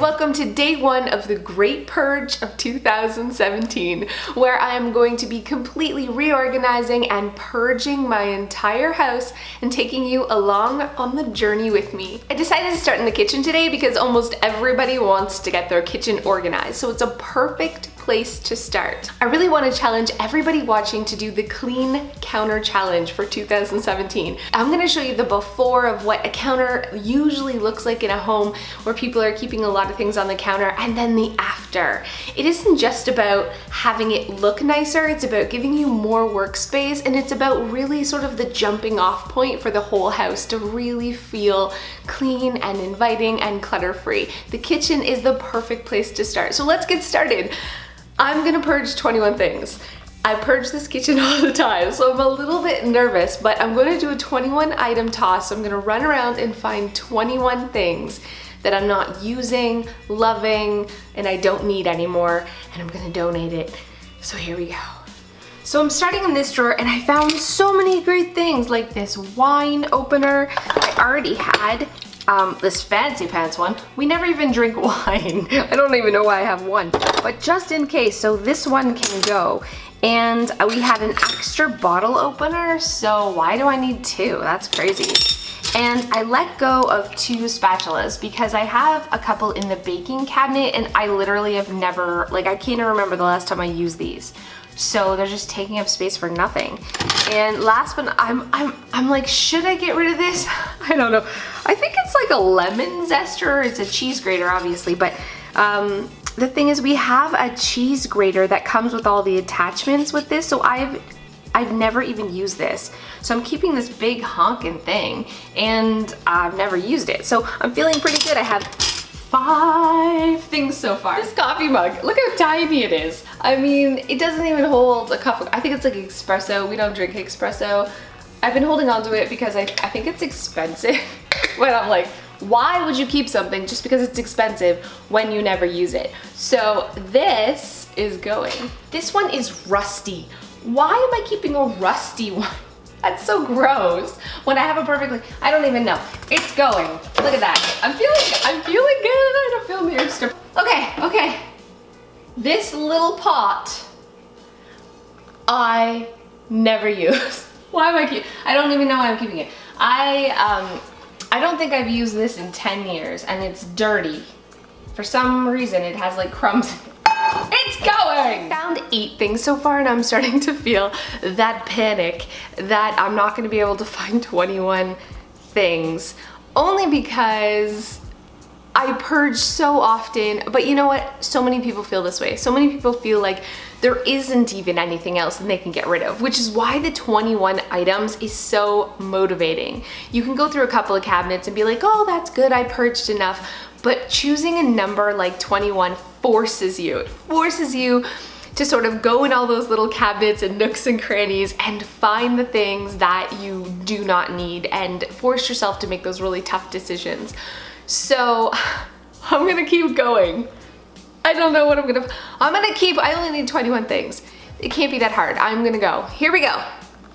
Welcome to day one of the Great Purge of 2017, where I am going to be completely reorganizing and purging my entire house and taking you along on the journey with me. I decided to start in the kitchen today because almost everybody wants to get their kitchen organized, so it's a perfect place to start. I really want to challenge everybody watching to do the clean counter challenge for 2017. I'm going to show you the before of what a counter usually looks like in a home where people are keeping a lot of things on the counter, and then the after. It isn't just about having it look nicer, it's about giving you more workspace, and it's about really sort of the jumping off point for the whole house to really feel clean and inviting and clutter-free. The kitchen is the perfect place to start. So let's get started. I'm gonna purge 21 things. I purge this kitchen all the time, so I'm a little bit nervous, but I'm gonna do a 21 item toss. So I'm gonna run around and find 21 things that I'm not using, loving, and I don't need anymore, and I'm gonna donate it. So here we go. So I'm starting in this drawer, and I found so many great things, like this wine opener I already had. This fancy pants one. We never even drink wine. I don't even know why I have one, but just in case, so this one can go. And we had an extra bottle opener, so why do I need two? That's crazy. And I let go of two spatulas because I have a couple in the baking cabinet, and I literally have never, I can't even remember the last time I used these. So they're just taking up space for nothing. And last but I'm like, should I get rid of this? I don't know. I think it's like a lemon zester. It's a cheese grater, obviously, but the thing is, we have a cheese grater that comes with all the attachments with this, so I've never even used this. So I'm keeping this big honking thing, and I've never used it. So I'm feeling pretty good. I have 5 things so far. This coffee mug, look how tiny it is. I memean, it doesn't even hold a cup of, I think it's like espresso. We don't drink espresso. I've been holding on to it because I think it's expensive. But I'm like, why would you keep something just because it's expensive when you never use it? So this is going. This one is rusty. Why am I keeping a rusty one? That's so gross. When I have a perfectly, I don't even know. It's going. Look at that. I'm feeling good. I don't feel the extra. Okay. This little pot, I never use. Why am I keeping? I don't even know why I'm keeping it. I don't think I've used this in 10 years, and it's dirty. For some reason, it has like crumbs. It's going! I found 8 things so far, and I'm starting to feel that panic that I'm not gonna be able to find 21 things, only because I purge so often. But you know what? So many people feel this way. So many people feel like there isn't even anything else that they can get rid of, which is why the 21 items is so motivating. You can go through a couple of cabinets and be like, oh, that's good, I purged enough. But choosing a number like 21 forces you. It forces you to sort of go in all those little cabinets and nooks and crannies and find the things that you do not need and force yourself to make those really tough decisions. So I'm gonna keep going. I don't know what I'm gonna keep, I only need 21 things. It can't be that hard. I'm gonna go. Here we go.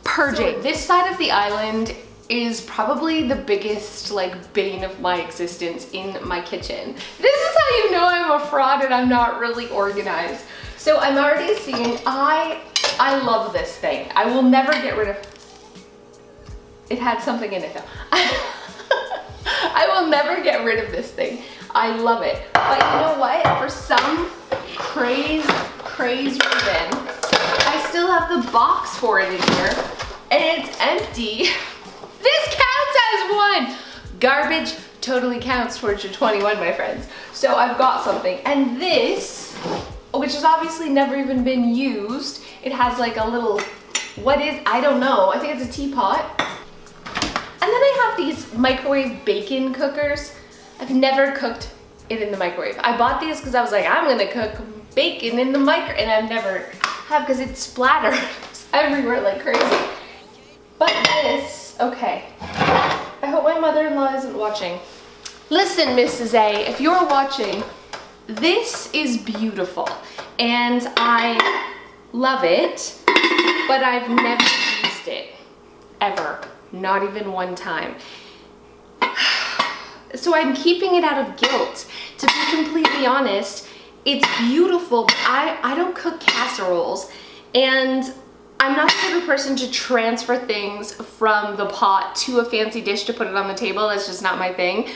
Purging. So this side of the island is probably the biggest bane of my existence in my kitchen. This is how you know I'm a fraud and I'm not really organized. So I'm already seeing, I love this thing. I will never get rid of, it had something in it though. I will never get rid of this thing. I love it. But you know what? For some crazy reason, I still have the box for it in here, and it's empty. This counts as one. Garbage totally counts towards your 21, my friends. So I've got something. And this, which has obviously never even been used, it has like a little, I don't know. I think it's a teapot. And then I have these microwave bacon cookers. I've never cooked it in the microwave. I bought these because I was like, I'm gonna cook bacon in the microwave, and I've never have because it splatters everywhere like crazy. But this, okay. I hope my mother-in-law isn't watching. Listen, Mrs. A, if you're watching, this is beautiful and I love it, but I've never used it ever, not even one time. So I'm keeping it out of guilt to To be completely honest, it's beautiful, but I don't cook casseroles, and I'm not the type of person to transfer things from the pot to a fancy dish to put it on the table. That's just not my thing.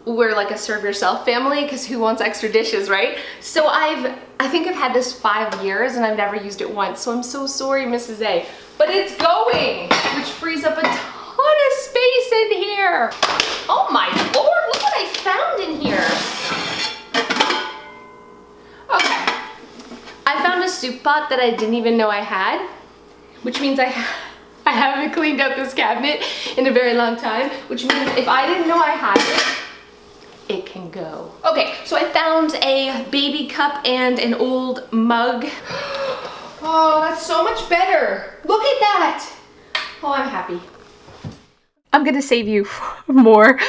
We're like a serve yourself family, because who wants extra dishes, right? So I think I've had this 5 years and I've never used it once, so I'm so sorry, Mrs. A. But it's going, which frees up a ton of space in here. Oh my Lord, look what I found in here. Okay, I found a soup pot that I didn't even know I had, which means I haven't cleaned out this cabinet in a very long time, which means if I didn't know I had it can go. Okay, so I found a baby cup and an old mug. Oh, that's so much better. Look at that. Oh, I'm happy. I'm gonna save you more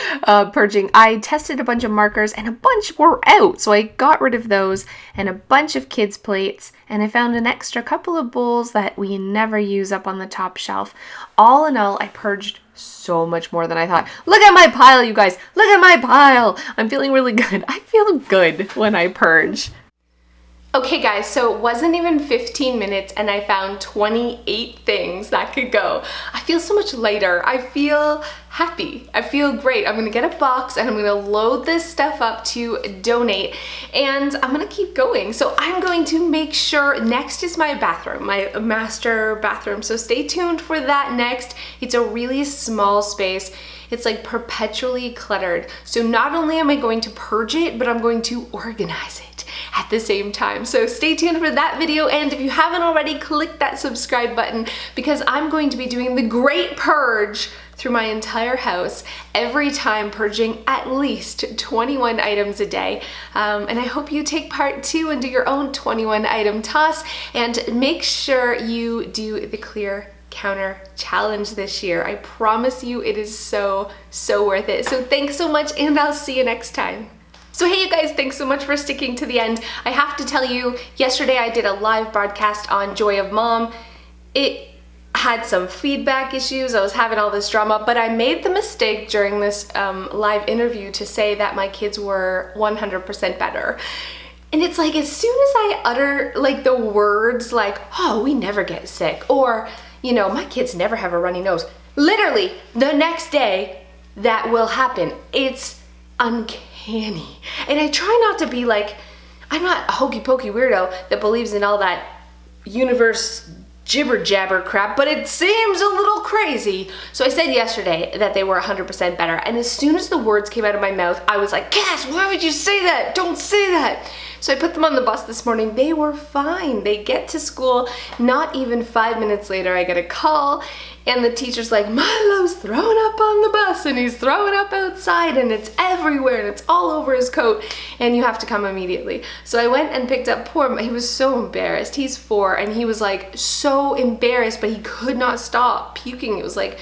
purging. I tested a bunch of markers and a bunch were out, so I got rid of those and a bunch of kids' plates, and I found an extra couple of bowls that we never use up on the top shelf. All in all, I purged so much more than I thought. Look at my pile, you guys. Look at my pile. I'm feeling really good. I feel good when I purge. Okay guys, so it wasn't even 15 minutes and I found 28 things that could go. I feel so much lighter. I feel happy. I feel great. I'm gonna get a box and I'm gonna load this stuff up to donate, and I'm gonna keep going. So I'm going to make sure, next is my bathroom, my master bathroom. So stay tuned for that next. It's a really small space. It's like perpetually cluttered. So not only am I going to purge it, but I'm going to organize it at the same time. So stay tuned for that video, and if you haven't already, click that subscribe button, because I'm going to be doing the Great Purge through my entire house, every time purging at least 21 items a day. And I hope you take part too and do your own 21 item toss, and make sure you do the clear counter challenge this year. I promise you it is so worth it. So thanks so much, and I'll see you next time. So hey you guys, thanks so much for sticking to the end. I have to tell you, yesterday I did a live broadcast on Joy of Mom. It had some feedback issues, I was having all this drama, but I made the mistake during this live interview to say that my kids were 100% better. And it's like, as soon as I utter like the words like, oh, we never get sick, or, you know, my kids never have a runny nose, literally the next day that will happen. It's uncanny. And I try not to be like, I'm not a hokey pokey weirdo that believes in all that universe jibber jabber crap, but it seems a little crazy. So I said yesterday that they were 100% better, and as soon as the words came out of my mouth, I was like, Cass, why would you say that? Don't say that. So I put them on the bus this morning. They were fine. They get to school. Not even 5 minutes later, I get a call, and the teacher's like, Milo's throwing up on the bus, and he's throwing up outside, and it's everywhere, and it's all over his coat, and you have to come immediately. So I went and picked up poor, he was so embarrassed. He's 4, and he was like so embarrassed, but he could not stop puking. It was like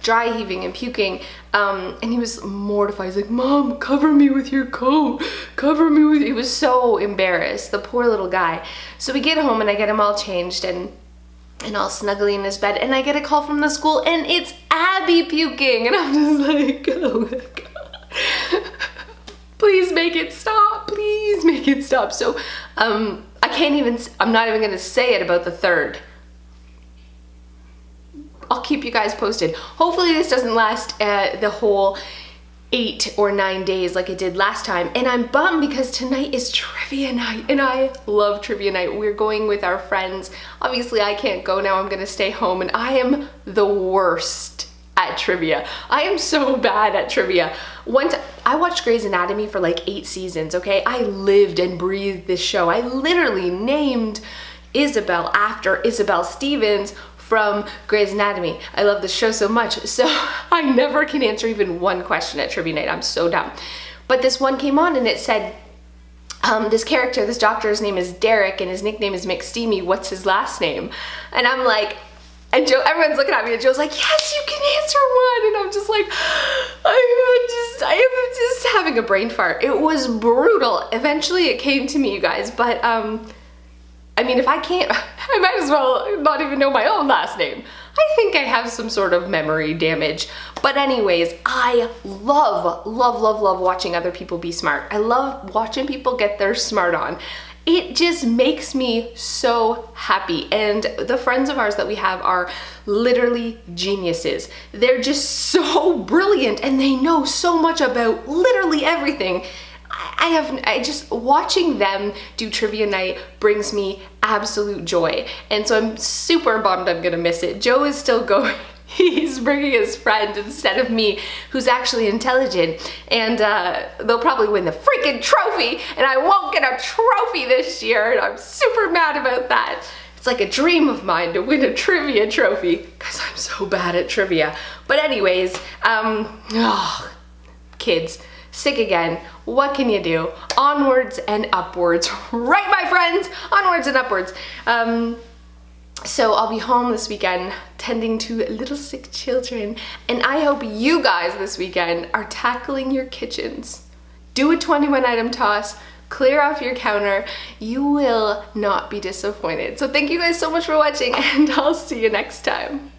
dry heaving and puking, and he was mortified. He's like, Mom, cover me with your coat, cover me with, he was so embarrassed, the poor little guy. So we get home and I get him all changed and all snuggly in his bed, and I get a call from the school, and it's Abby puking, and I'm just like, oh my God. Please make it stop, please make it stop. So I'm not even gonna say it about the 3rd. I'll keep you guys posted. Hopefully this doesn't last the whole 8 or 9 days like it did last time. And I'm bummed because tonight is trivia night, and I love trivia night. We're going with our friends. Obviously I can't go now, I'm gonna stay home, and I am the worst at trivia. I am so bad at trivia. I watched Grey's Anatomy for like 8 seasons, okay? I lived and breathed this show. I literally named Isabel after Isabel Stevens from Grey's Anatomy. I love this show so much, so I never can answer even one question at trivia night. I'm so dumb. But this one came on and it said, this character, this doctor's name is Derek and his nickname is McSteamy. What's his last name? And I'm like, and Joe, everyone's looking at me, and Joe's like, yes, you can answer one. And I'm just like, I'm just having a brain fart. It was brutal. Eventually it came to me, you guys, but I mean, if I can't, I might as well not even know my own last name. I think I have some sort of memory damage. But anyways, I love watching other people be smart. I love watching people get their smart on. It just makes me so happy. And the friends of ours that we have are literally geniuses. They're just so brilliant and they know so much about literally everything. I just, watching them do trivia night brings me absolute joy. And so I'm super bummed I'm gonna miss it. Joe is still going. He's bringing his friend instead of me, who's actually intelligent, and they'll probably win the freaking trophy, and I won't get a trophy this year, and I'm super mad about that. It's like a dream of mine to win a trivia trophy, because I'm so bad at trivia. But anyways, kids, sick again. What can you do? Onwards and upwards. Right, my friends? Onwards and upwards. So I'll be home this weekend tending to little sick children, and I hope you guys this weekend are tackling your kitchens. Do a 21 item toss, clear off your counter. You will not be disappointed. So thank you guys so much for watching, and I'll see you next time.